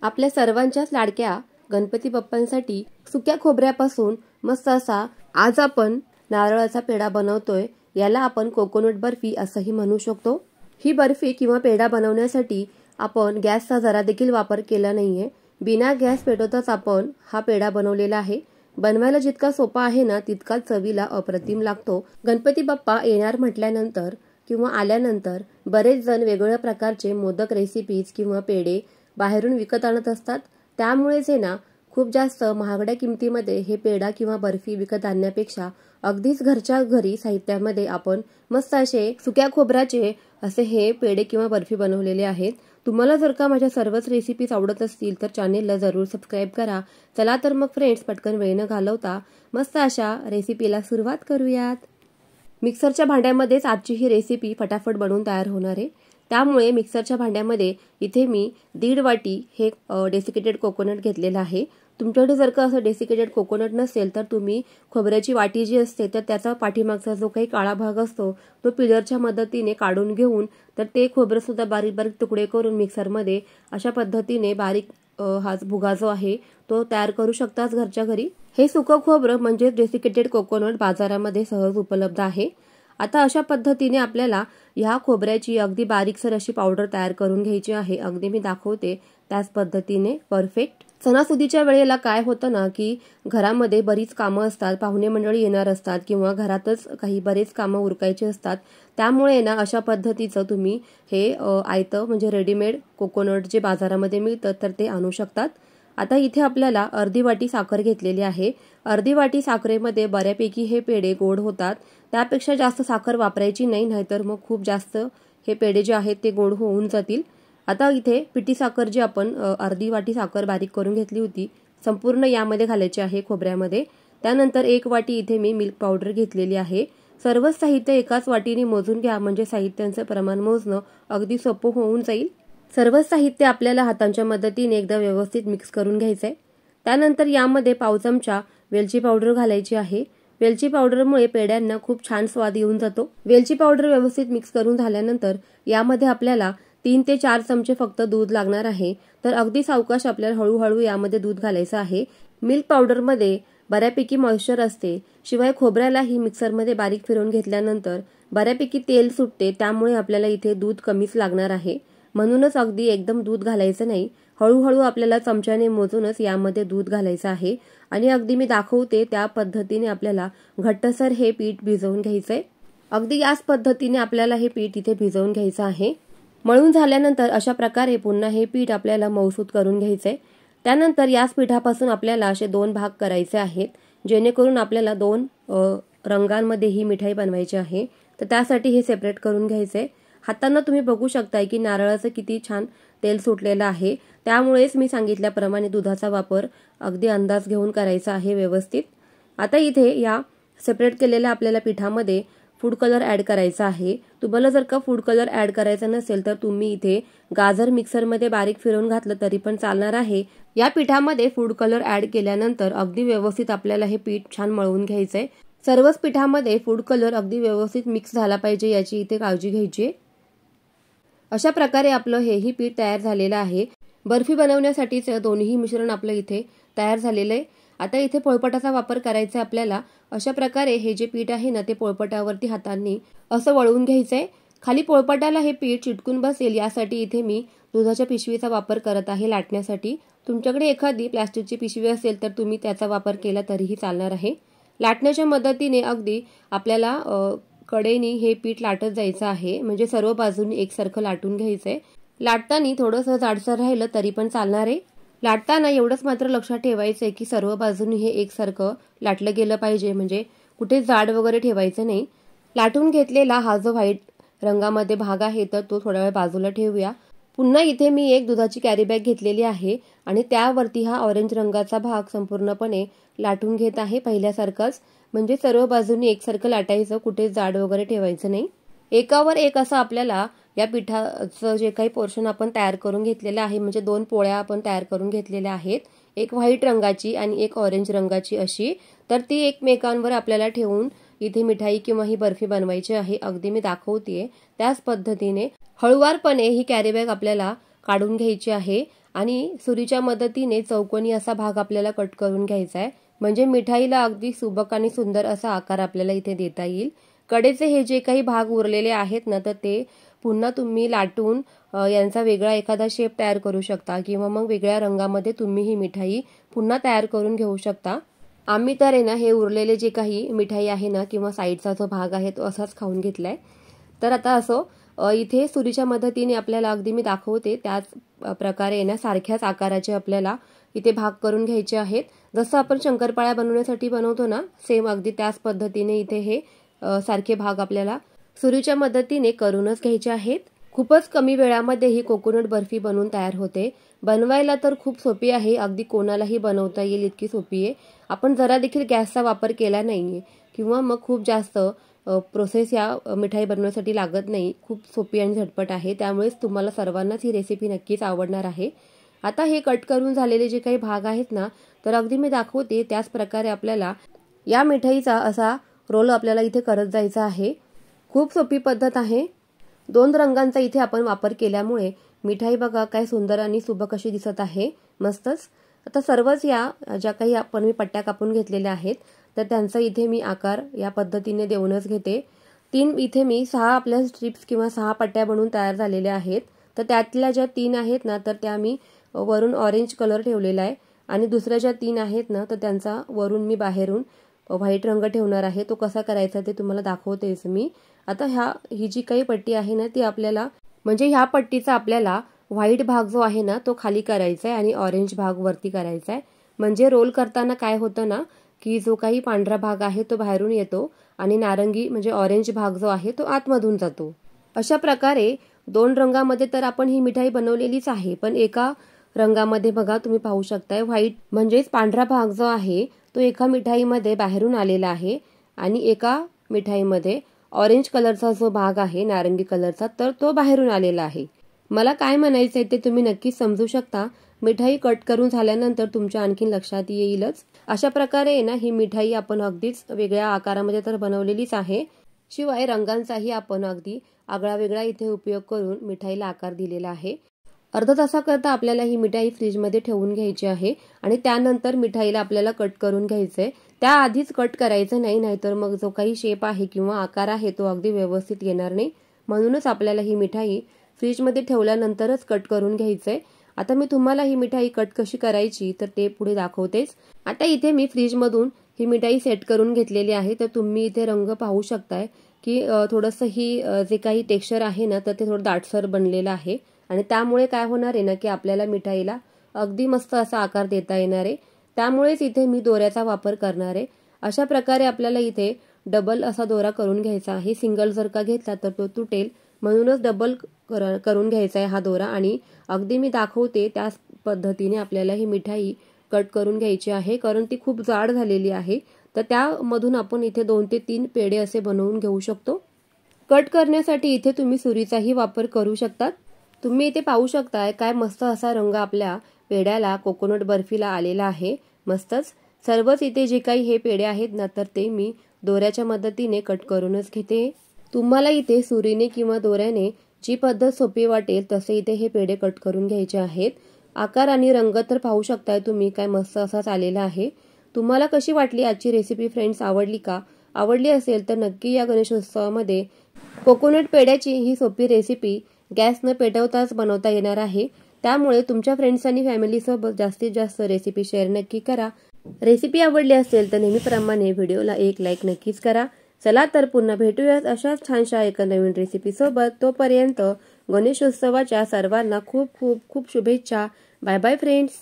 आपल्या सर्वांच्याच लाडक्या गणपती बाप्पांसाठी सुक्या खोबऱ्यापासून मस्त असा आज आपण नारळाचा पेढा बनवतोय। याला आपण कोकोनट बर्फी असंही म्हणू शकतो। ही बर्फी किंवा पेढा बनवण्यासाठी आपण गॅसचा जरा देखील वापर केला नाहीये। बिना गॅस पेटवताच आपण हा पेढा बनवलेला आहे। बनवायला जितका सोपा आहे ना तितकाच चवीला अप्रतिम लागतो। गणपती बाप्पा येणार म्हटल्यानंतर किंवा आल्यानंतर बरेच जण वेगवेगळ्या प्रकारचे मोदक रेसिपीज किंवा पेढे बाहेरून विकत आणत असतात। त्यामुळेच आहे ना खूप जास्त महागड्या किमतीमध्ये हे पेढा किंवा बर्फी विकत आणण्यापेक्षा अगदीच घरच्या घरी साहित्यामध्ये आपण मस्त असे सुक्या खोबऱ्याचे असे हे पेढे किंवा बर्फी बनवलेले आहेत। तुम्हाला जर का माझ्या सर्वच रेसिपीज आवडत असतील तर चॅनेलला जरूर सबस्क्राइब करा। चला तर मग फ्रेंड्स, पटकन वेळ न घालवता मस्त अशा रेसिपीला सुरुवात करूयात। मिक्सरच्या भांड्यामध्येच आजची ही रेसिपी फटाफट बनवून तयार होणार आहे। त्यामुळे मिक्सरच्या भांड्यामध्ये इथे मी 1.5 वाटी हे डेसिकेटेड कोकोनट घेतलेला आहे। तुमच्याकडे जर का असं डेसिकेटेड कोकोनट नसेल तर तुम्ही खोबऱ्याची वाटी जी असते तर त्याचा पाठीमागचा जो काही काळा भाग असतो तो पिलरच्या मदतीने काढून घेऊन तर ते खोबरं सुद्धा बारीक बारीक तुकडे करून मिक्सरमध्ये अशा पद्धतीने बारीक हा भुगा जो आहे तो तयार करू शकताच घरच्या घरी। हे सुकं खोबरं म्हणजे डेसिकेटेड कोकोनट बाजारामध्ये सहज उपलब्ध आहे। आता अशा पद्धतीने आपल्याला ह्या खोबऱ्याची अगदी बारीकसर अशी पावडर तयार करून घ्यायची आहे। अगदी मी दाखवते त्याच पद्धतीने परफेक्ट। सणासुदीच्या वेळेला काय होतं ना की घरामध्ये बरीच कामं असतात, पाहुणे मंडळी येणार असतात किंवा घरातच काही बरेच कामं उरकायची असतात। त्यामुळे ना अशा पद्धतीचं तुम्ही हे आयतं म्हणजे रेडीमेड कोकोनट जे बाजारामध्ये मिळतं तर ते आणू शकतात। आता इथे आपल्याला अर्धी वाटी साखर घेतलेली आहे। अर्धी वाटी साखरेमध्ये बऱ्यापैकी हे पेढे गोड होतात। त्यापेक्षा जास्त साखर वापरायची नाही, नाहीतर मग खूप जास्त हे पेढे जे आहेत ते गोड होऊन जातील। आता इथे पिठी साखर जी आपण अर्धी वाटी साखर बारीक करून घेतली होती संपूर्ण यामध्ये घालायची आहे खोबऱ्यामध्ये। त्यानंतर 1 वाटी इथे मी मिल्क पावडर घेतलेली आहे। सर्व साहित्य एकाच वाटीने मोजून घ्या म्हणजे साहित्यांचं प्रमाण मोजणं अगदी सोपं होऊन जाईल। सर्व साहित्य आपल्याला हातांच्या मदतीने एकदा व्यवस्थित मिक्स करून घ्यायचंय। त्यानंतर यामध्ये पाव चमचा वेलची पावडर घालायची आहे। वेलची पावडरमुळे पेढ्यांना खूप छान स्वाद येऊन जातो। वेलची पावडर व्यवस्थित मिक्स करून झाल्यानंतर यामध्ये आपल्याला 3 ते 4 चमचे फक्त दूध लागणार आहे। तर अगदी सावकाश आपल्याला हळूहळू यामध्ये दूध घालायचं आहे। मिल्क पावडरमध्ये बऱ्यापैकी मॉइश्चर असते, शिवाय खोबऱ्यालाही मिक्सरमध्ये बारीक फिरवून घेतल्यानंतर बऱ्यापैकी तेल सुटते। त्यामुळे आपल्याला इथे दूध कमीच लागणार आहे। म्हणूनच अगदी एकदम दूध घालायचं नाही, हळूहळू आपल्याला चमच्याने मोजूनच यामध्ये दूध घालायचं आहे। आणि अगदी मी दाखवते त्या पद्धतीने आपल्याला घट्टसर हे पीठ भिजवून घ्यायचंय। अगदी याच पद्धतीने आपल्याला हे पीठ इथे भिजवून घ्यायचं आहे। मळून झाल्यानंतर अशा प्रकारे पुन्हा हे पीठ आपल्याला मऊसूत करून घ्यायचंय। त्यानंतर याच पिठापासून आपल्याला असे 2 भाग करायचे आहेत, जेणेकरून आपल्याला 2 रंगांमध्ये ही मिठाई बनवायची आहे। तर त्यासाठी हे सेपरेट करून घ्यायचंय। हातांना तुम्ही बघू शकताय की नारळाचं किती छान तेल सुटलेलं आहे। त्यामुळेच मी सांगितल्याप्रमाणे दुधाचा वापर अगदी अंदाज घेऊन करायचा आहे व्यवस्थित। आता इथे या सेपरेट केलेल्या आपल्याला पिठामध्ये फूड कलर ऍड करायचा आहे। तुम्हाला जर का फूड कलर ऍड करायचा नसेल तर तुम्ही इथे गाजर मिक्सरमध्ये बारीक फिरवून घातलं तरी पण चालणार आहे। या पिठामध्ये फूड कलर ऍड केल्यानंतर अगदी व्यवस्थित आपल्याला हे पीठ छान मळवून घ्यायचंय। सर्वच पिठामध्ये फूड कलर अगदी व्यवस्थित मिक्स झाला पाहिजे याची इथे काळजी घ्यायची। अशा प्रकारे आपलं हेही पीठ तयार झालेलं आहे। बर्फी बनवण्यासाठीचं दोन्ही मिश्रण आपलं इथे तयार झालेलं आहे। आता इथे पोळपाटाचा वापर करायचा आपल्याला। अशा प्रकारे हे जे पीठ आहे ना ते पोळपाटावरती हातांनी असं वळवून घ्यायचंय। खाली पोळपाटाला हे पीठ चिटकून बसेल यासाठी इथे मी दुधाच्या पिशवीचा वापर करत आहे लाटण्यासाठी। तुमच्याकडे एखादी प्लास्टिकची पिशवी असेल तर तुम्ही त्याचा वापर केला तरीही चालणार आहे। लाटण्याच्या मदतीने अगदी आपल्याला कडेनी हे पीठ लाटत जायचं आहे, म्हणजे सर्व बाजूंनी एकसारखं लाटून घ्यायचंय। लाटताना थोडंसं जाडसर राहिलं तरी पण चालणार आहे। लाटताना एवढंच मात्र लक्षात ठेवायचंय की सर्व बाजूंनी हे एकसारखं लाटलं गेलं पाहिजे, म्हणजे कुठे जाड वगैरे ठेवायचं नाही। लाटून घेतलेला हा जो व्हाईट रंगामध्ये भाग आहे तर तो थोडा वेळ बाजूला ठेवूया। पुन्हा इथे मी एक दुधाची कॅरी बॅग घेतलेली आहे आणि त्यावरती हा ऑरेंज रंगाचा भाग संपूर्णपणे लाटून घेत आहे पहिल्यासारखंच, म्हणजे सर्व बाजूंनी एकसारखं लाटायचं, कुठे जाड वगैरे ठेवायचं नाही। एकावर एक असं आपल्याला या पिठाचं जे काही पोर्शन आपण तयार करून घेतलेलं आहे, म्हणजे 2 पोळ्या आपण तयार करून घेतलेल्या आहेत, एक व्हाईट रंगाची आणि एक ऑरेंज रंगाची अशी, तर ती एकमेकांवर आपल्याला ठेवून इथे मिठाई किंवा ही बर्फी बनवायची आहे। अगदी मी दाखवतेय त्याच पद्धतीने हळूवारपणे ही कॅरी बॅग आपल्याला काढून घ्यायची आहे आणि सुरीच्या मदतीने चौकोनी असा भाग आपल्याला कट करून घ्यायचा आहे, म्हणजे मिठाईला अगदी सुबक आणि सुंदर असा आकार आपल्याला इथे देता येईल। कडेचे हे जे काही भाग उरलेले आहेत ना, तर ते पुन्हा तुम्ही लाटून यांचा वेगळा एखादा शेप तयार करू शकता किंवा मग वेगळ्या रंगामध्ये तुम्ही ही मिठाई पुन्हा तयार करून घेऊ शकता। आम्ही तर आहे ना हे उरलेले जे काही मिठाई आहे ना किंवा साईडचा जो भाग आहे तो असाच खाऊन घेतलाय। तर आता असो इथे सुरीच्या मदतीने आपल्याला अगदी मी दाखवते त्याच प्रकारे ना सारख्याच आकाराचे आपल्याला इथे भाग करून घ्यायचे आहेत। जसं आपण शंकरपाळ्या बनवण्यासाठी बनवतो ना, सेम अगदी त्याच पद्धतीने इथे हे सारखे भाग आपल्याला सुरीच्या मदतीने करूनच घ्यायचे आहेत। खूपच कमी वेळामध्ये ही कोकोनट बर्फी बनवून तयार होते। बनवायला तर खूप सोपी आहे, अगदी कोणालाही बनवता येईल इतकी सोपी आहे। आपण जरा देखील गॅसचा वापर केला नाहीये किंवा मग खूप जास्त प्रोसेस या मिठाई बनवण्यासाठी लागत नाही, खूप सोपी आणि झटपट आहे। त्यामुळेच तुम्हाला सर्वांनाच ही रेसिपी नक्कीच आवडणार आहे। आता हे कट करून झालेले जे काही भाग आहेत ना, तर अगदी मी दाखवते त्याच प्रकारे आपल्याला या मिठाईचा असा रोल आपल्याला इथे करत जायचा आहे। खूप सोपी पद्धत आहे। 2 रंगांचा इथे आपण वापर केल्यामुळे मिठाई बघा काय सुंदर आणि सुबक अशी दिसत आहे, मस्तच। आता सर्वच या ज्या काही आपण मी पट्ट्या कापून घेतलेल्या आहेत तर त्यांचा इथे मी आकार या पद्धतीने देऊनच घेते। 3 इथे मी 6 आपल्या स्ट्रिप्स किंवा 6 पट्ट्या बनवून तयार झालेल्या आहेत। तर त्यातल्या ज्या 3 आहेत ना, तर त्या मी वरून ऑरेंज कलर ठेवलेला आहे आणि दुसऱ्या ज्या 3 आहेत ना, तर त्यांचा वरून मी बाहेरून व्हाईट रंग ठेवणार आहे। तो कसा करायचा ते तुम्हाला दाखवतेच मी। आता ही जी काही पट्टी आहे ना, ती आपल्याला म्हणजे ह्या पट्टीचा आपल्याला व्हाईट भाग जो आहे ना तो खाली करायचा आहे आणि ऑरेंज भाग वरती करायचा आहे। म्हणजे रोल करताना काय होतं ना, की जो काही पांढरा भाग आहे तो बाहेरून येतो आणि नारंगी म्हणजे ऑरेंज भाग जो आहे तो आतमधून जातो। अशा प्रकारे 2 रंगामध्ये तर आपण ही मिठाई बनवलेलीच आहे, पण एका रंगामध्ये बघा तुम्ही पाहू शकताय व्हाईट म्हणजेच पांढरा भाग जो आहे तो एका मिठाईमध्ये बाहेरून आलेला आहे आणि एका मिठाईमध्ये ऑरेंज कलरचा जो भाग आहे नारंगी कलरचा तर तो बाहेरून आलेला आहे। मला काय म्हणायचंय ते तुम्ही नक्कीच समजू शकता। मिठाई कट करून झाल्यानंतर तुमच्या आणखीन लक्षात येईलच। अशा प्रकारे ना ही मिठाई आपण अगदीच वेगळ्या आकारामध्ये तर बनवलेलीच आहे, शिवाय रंगांचाही आपण अगदी आगळा वेगळा इथे उपयोग करून मिठाईला आकार दिलेला आहे। अर्धा तासाकरता आपल्याला ही मिठाई फ्रीजमध्ये ठेवून घ्यायची आहे आणि त्यानंतर मिठाईला आपल्याला कट करून घ्यायचंय। त्याआधीच कट करायचं नाही, नाहीतर मग जो काही शेप आहे किंवा आकार आहे तो अगदी व्यवस्थित येणार नाही। म्हणूनच आपल्याला ही मिठाई फ्रीजमध्ये ठेवल्यानंतरच कट करून घ्यायचंय। आता मी तुम्हाला ही मिठाई कट कशी करायची तर ते पुढे दाखवतेच। आता इथे मी फ्रीजमधून ही मिठाई सेट करून घेतलेली आहे, तर तुम्ही इथे रंग पाहू शकताय की थोडंसं ही जे काही टेक्स्चर आहे ना तर ते थोडं दाटसर बनलेलं आहे आणि त्यामुळे काय होणार आहे ना की आपल्याला मिठाईला अगदी मस्त असा आकार देता येणार आहे। त्यामुळेच इथे मी दोऱ्याचा वापर करणार आहे। अशा प्रकारे आपल्याला इथे डबल असा दोरा करून घ्यायचा आहे। सिंगल जर का घेतला तर तो तुटेल, म्हणूनच डबल करून घ्यायचा आहे हा दोरा आणि अगदी मी दाखवते त्याच पद्धतीने आपल्याला ही मिठाई कट करून घ्यायची आहे, कारण ती खूप जाड झालेली आहे। तर त्यामधून आपण इथे 2 ते 3 पेढे असे बनवून घेऊ शकतो। कट करण्यासाठी इथे तुम्ही सुरीचाही वापर करू शकतात। तुम्ही इथे पाहू शकताय काय मस्त असा रंग आपल्या पेढ्याला कोकोनट बर्फीला आलेला आहे, मस्तच। सर्वच इथे जे काही हे पेढे आहेत ना तर ते मी दोऱ्याच्या मदतीने कट करूनच घेते। तुम्हाला इथे सुरीने किंवा दोऱ्याने जी पद्धत सोपी वाटेल तसे इथे हे पेढे कट करून घ्यायचे आहेत। आकार आणि रंग तर पाहू शकताय तुम्ही काय मस्त असाच आलेला आहे। तुम्हाला कशी वाटली आजची रेसिपी फ्रेंड्स, आवडली का? आवडली असेल तर नक्की या गणेशोत्सवामध्ये कोकोनट पेढ्याची ही सोपी रेसिपी गॅस न पेटवताच बनवता येणार आहे। त्यामुळे तुमच्या फ्रेंड्स आणि फॅमिली सोबत जास्तीत जास्त रेसिपी शेअर नक्की करा। रेसिपी आवडली असेल तर नेहमीप्रमाणे व्हिडिओला एक लाईक नक्कीच करा। चला तर पुन्हा भेटूयात अशाच छानशा एका नवीन रेसिपी सोबत। तोपर्यंत गणेशोत्सवाच्या सर्वांना खूप खूप खूप शुभेच्छा। Bye bye friends.